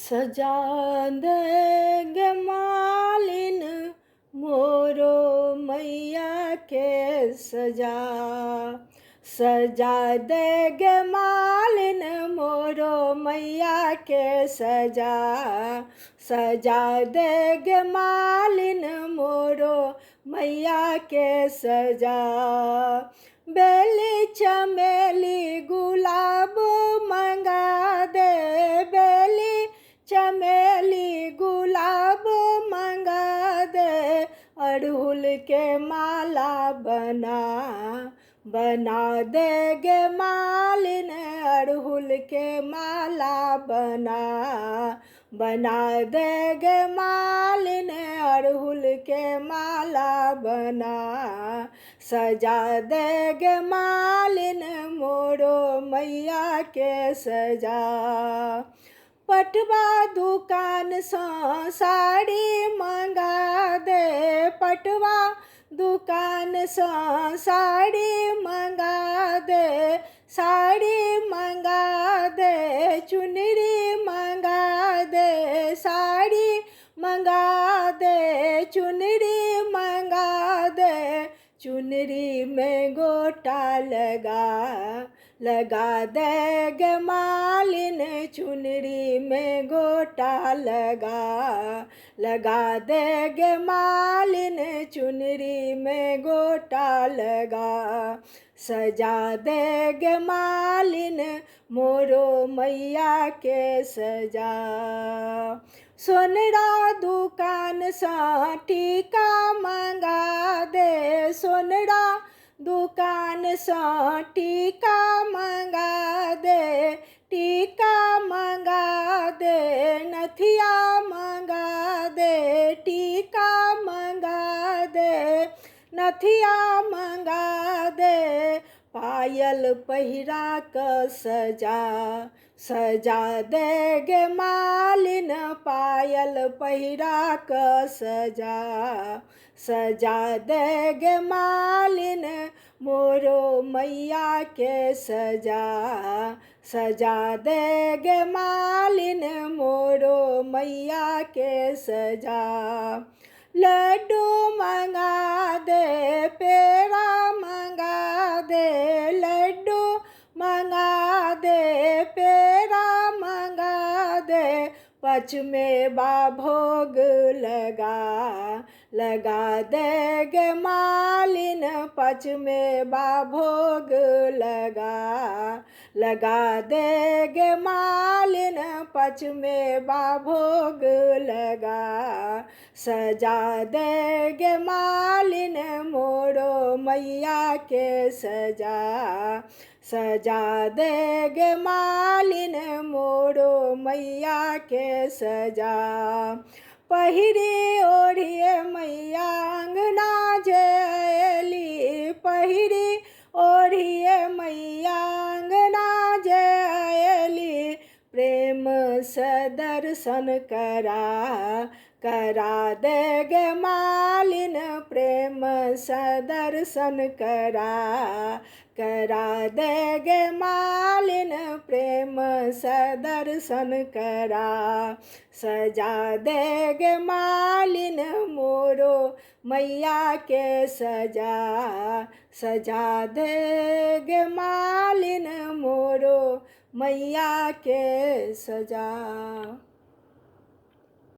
सजा देंगे मालिन मोरो मैया के सजा। सजा देंगे मालिन मोरो मैया के सजा। सजा देंगे मालिन मोरो मैया के सजा। बेली चमेली गुलाब मंगा दे। बेली चमेली गुलाब मंगा दे। अड़हुल के माला बना देगे मालिन। अड़हुल के माला बना देगे मालिन। अड़हुल के माला बना सजा देगे मालिन मोरो मैया के सजा। पटवा दुकान से साड़ी मंगा दे। पटवा दुकान से साड़ी मंगा दे। साड़ी मंगा दे। चुनरी मंगा दे। साड़ी मंगा दे। चुनरी मंगा दे। चुनरी में गोटा लगा देगे मालिन। चुनरी में गोटा लगा देगे मालिन। चुनरी में गोटा लगा सजा देगे मालिन मोरो मैया के सजा। सोनरा दुकान से टीका मंगा दे। सोनरा दुकान से टीका मंगा दे। टीका मंगा दे। नथिया मंगा दे। टीका मंगा दे। नथिया मंगा दे। पायल पहिरा क सजा देगे मालिन। पायल पहिरा क सजा देगे मालिन मोरो मैया के सजा। सजा देगे मालिन मोरो मैया के सजा। लड्डू मंगा दे। पेड़ा मंगा दे। लड्डू मंगा दे। पेड़ा मंगा दे। पच में बा भोग लगा देगे मालिन। पच में बा भोग लगा देगे मालिन। पच में बा भोग लगा सजा देगे मालिन मोरो मैया के सजा। सजा देगे मालिन मोरो मैया के सजा। पहिरी ओढ़िए मैया अंगना जयली। पहिरी ओढ़िए मैया अंगना जयली। प्रेम से दर्शन करा देगे मालिन। प्रेम से दर्शन करा देगे मालिन। प्रेम से दर्शन करा सजा देगे मालिन मोरो मैया के सजा। सजा देगे मालिन मोरो मैया के सजा।